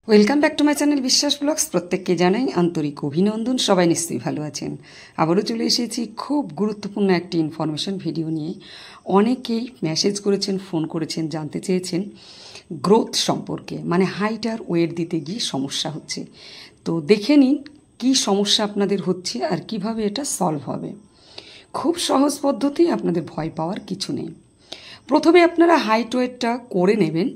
Welcome back to my channel বিশ্বাস blogs. প্রত্যেককে জানাই আন্তরিক অভিনন্দন। সবাই নিশ্চয়ই ভালো আছেন। আবারও চলে এসেছি খুব গুরুত্বপূর্ণ একটি ইনফরমেশন ভিডিও নিয়ে। অনেকেই মেসেজ করেছেন, ফোন করেছেন, জানতে চেয়েছেন গ্রোথ সম্পর্কে, মানে হাইট আর ওয়েট দিতে গিয়ে সমস্যা হচ্ছে। তো দেখে নিন কী সমস্যা আপনাদের হচ্ছে আর কিভাবে এটা সলভ হবে। খুব সহজ পদ্ধতি, আপনাদের ভয় পাওয়ার কিছু নেই। প্রথমে আপনারা হাইট ওয়েটটা করে নেবেন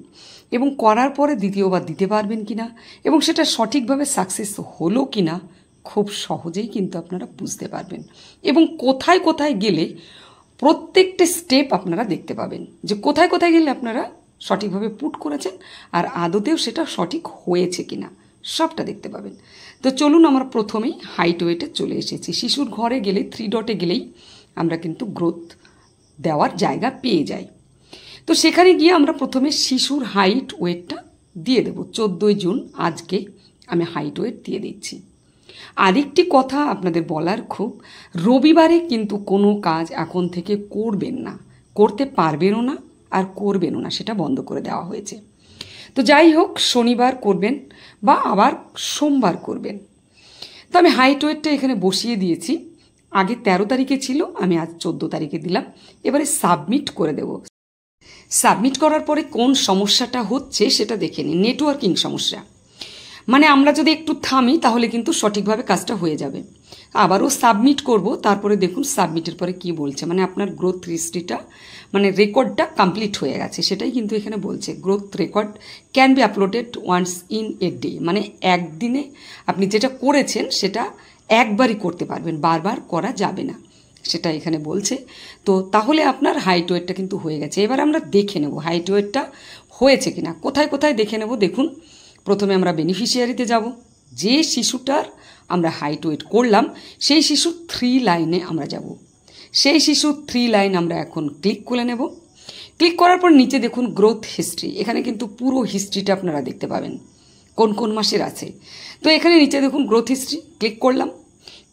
এবং করার পরে দ্বিতীয়বার দিতে পারবেন কি না এবং সেটা সঠিকভাবে সাকসেস হলো কি না খুব সহজেই কিন্তু আপনারা বুঝতে পারবেন। এবং কোথায় কোথায় গেলে প্রত্যেকটা স্টেপ আপনারা দেখতে পাবেন যে কোথায় কোথায় গেলে আপনারা সঠিকভাবে পুট করেছেন আর আদতেও সেটা সঠিক হয়েছে কি না সবটা দেখতে পাবেন। তো চলুন, আমরা প্রথমেই হাইট ওয়েটে চলে এসেছি। শিশুর ঘরে গেলে 3 ডটে গেলেই আমরা কিন্তু গ্রোথ দেওয়ার জায়গা পেয়ে যাই। তো সেখানে গিয়ে আমরা প্রথমে শিশুর হাইট ওয়েটটা দিয়ে দেব। 14 জুন আজকে আমি হাইট ওয়েট দিয়ে দিচ্ছি। আরেকটি কথা আপনাদের বলার, খুব রবিবারে কিন্তু কোনো কাজ এখন থেকে করবেন না, করতে পারবেনও না আর করবেনও না, সেটা বন্ধ করে দেওয়া হয়েছে। তো যাই হোক, শনিবার করবেন বা আবার সোমবার করবেন। তো আমি হাইট ওয়েটটা এখানে বসিয়ে দিয়েছি। আগে 13 তারিখে ছিল, আমি আজ 14 তারিখে দিলাম। এবারে সাবমিট করে দেব। সাবমিট করার পরে কোন সমস্যাটা হচ্ছে সেটা দেখে নিন। নেটওয়ার্কিং সমস্যা, মানে আমরা যদি একটু থামি তাহলে কিন্তু সঠিকভাবে কাজটা হয়ে যাবে। আবারও সাবমিট করব, তারপরে দেখুন সাবমিটের পরে কি বলছে, মানে আপনার গ্রোথ হিস্ট্রিটা, মানে রেকর্ডটা কমপ্লিট হয়ে গেছে সেটাই কিন্তু এখানে বলছে। Growth record can be uploaded once in a day, মানে একদিনে আপনি যেটা করেছেন সেটা একবারই করতে পারবেন, বারবার করা যাবে না, সেটা এখানে বলছে। তো তাহলে আপনার হাইট ওয়েটটা কিন্তু হয়ে গেছে। এবার আমরা দেখে নেব হাইট ওয়েটটা হয়েছে কিনা। কোথায় কোথায় দেখে নেব দেখুন। প্রথমে আমরা বেনিফিশিয়ারিতে যাব। যে শিশুটার আমরা হাইট ওয়েট করলাম সেই শিশু 3 লাইনে আমরা যাব। সেই শিশু 3 লাইন আমরা এখন ক্লিক করে নেব। ক্লিক করার পর নিচে দেখুন গ্রোথ হিস্ট্রি, এখানে কিন্তু পুরো হিস্ট্রিটা আপনারা দেখতে পাবেন কোন কোন মাসের আছে। তো এখানে নিচে দেখুন গ্রোথ হিস্ট্রি, ক্লিক করলাম।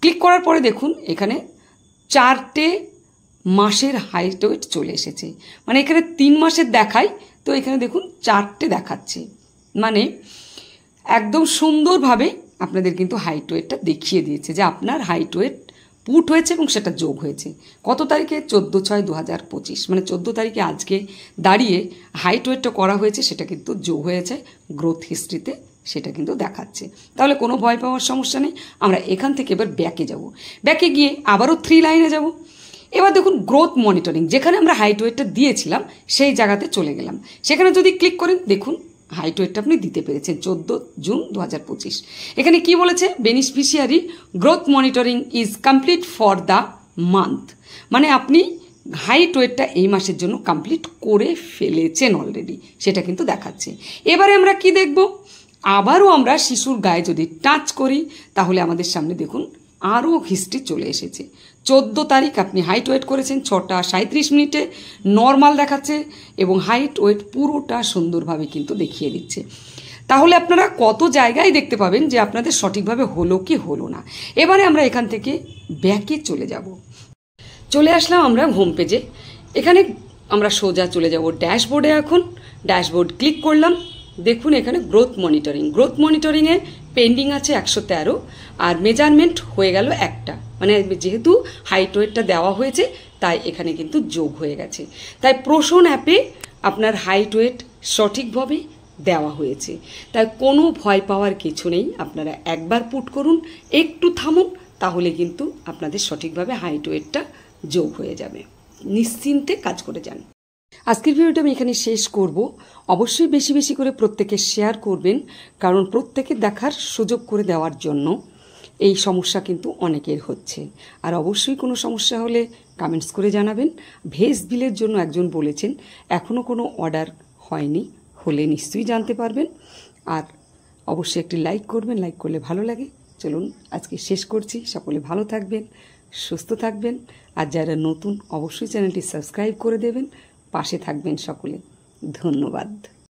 ক্লিক করার পরে দেখুন এখানে 4টে মাসের হাইট ওয়েট চলে এসেছে, মানে এখানে 3 মাসের দেখায়, তো এখানে দেখুন 4টে দেখাচ্ছে, মানে একদম সুন্দরভাবে আপনাদের কিন্তু হাইট ওয়েটটা দেখিয়ে দিয়েছে যে আপনার হাইট ওয়েট পুট হয়েছে এবং সেটা যোগ হয়েছে। কত তারিখে? 14/6/2025, মানে 14 তারিখে আজকে দাঁড়িয়ে হাইট ওয়েটটা করা হয়েছে, সেটা কিন্তু যোগ হয়েছে গ্রোথ হিস্ট্রিতে, সেটা কিন্তু দেখাচ্ছে। তাহলে কোনো ভয় পাওয়ার সমস্যা নেই। আমরা এখান থেকে এবার ব্যাকে যাব। ব্যাকে গিয়ে আবারও 3 লাইনে যাব। এবার দেখুন গ্রোথ মনিটরিং, যেখানে আমরা হাইট ওয়েটটা দিয়েছিলাম সেই জায়গাতে চলে গেলাম। সেখানে যদি ক্লিক করেন দেখুন হাইট ওয়েটটা আপনি দিতে পেরেছেন 14 জুন 2025। এখানে কি বলেছে? Beneficiary growth monitoring is complete for the month, মানে আপনি হাইট ওয়েটটা এই মাসের জন্য কমপ্লিট করে ফেলেছেন অলরেডি, সেটা কিন্তু দেখাচ্ছে। এবারে আমরা কি দেখব? আবারও আমরা শিশুর গায়ে যদি টাচ করি তাহলে আমাদের সামনে দেখুন আরও হিস্ট্রি চলে এসেছে। 14 তারিখ আপনি হাইট ওয়েট করেছেন 6টা 37 মিনিটে, নর্মাল দেখাচ্ছে এবং হাইট ওয়েট পুরোটা সুন্দরভাবে কিন্তু দেখিয়ে দিচ্ছে। তাহলে আপনারা কত জায়গায় দেখতে পাবেন যে আপনাদের সঠিকভাবে হলো কি হলো না। এবারে আমরা এখান থেকে ব্যাকে চলে যাব। চলে আসলাম আমরা হোম পেজে। এখানে আমরা সোজা চলে যাব ড্যাশবোর্ডে। এখন ড্যাশবোর্ড ক্লিক করলাম। দেখুন এখানে গ্রোথ মনিটরিং, গ্রোথ মনিটরিংয়ে পেন্ডিং আছে 113 আর মেজারমেন্ট হয়ে গেল একটা, মানে যেহেতু হাইট ওয়েটটা দেওয়া হয়েছে তাই এখানে কিন্তু যোগ হয়ে গেছে। তাই প্রোশন অ্যাপে আপনার হাইট ওয়েট সঠিকভাবে দেওয়া হয়েছে, তাই কোনো ভয় পাওয়ার কিছু নেই। আপনারা একবার পুট করুন, একটু থামুন, তাহলে কিন্তু আপনাদের সঠিকভাবে হাইট ওয়েটটা যোগ হয়ে যাবে। নিশ্চিন্তে কাজ করে যান। আজকের ভিডিওটা আমি এখানে শেষ করব। অবশ্যই বেশি বেশি করে প্রত্যেকে শেয়ার করবেন, কারণ প্রত্যেকে দেখার সুযোগ করে দেওয়ার জন্য। এই সমস্যা কিন্তু অনেকের হচ্ছে। আর অবশ্যই কোনো সমস্যা হলে কমেন্টস করে জানাবেন। ভেজ বিলের জন্য একজন বলেছেন এখনও কোনো অর্ডার হয়নি, হলে নিশ্চয়ই জানতে পারবেন। আর অবশ্যই একটি লাইক করবেন, লাইক করলে ভালো লাগে। চলুন আজকে শেষ করছি। সকলে ভালো থাকবেন, সুস্থ থাকবেন। আর যারা নতুন অবশ্যই চ্যানেলটি সাবস্ক্রাইব করে দেবেন, পাশে থাকবেন সকলে। ধন্যবাদ।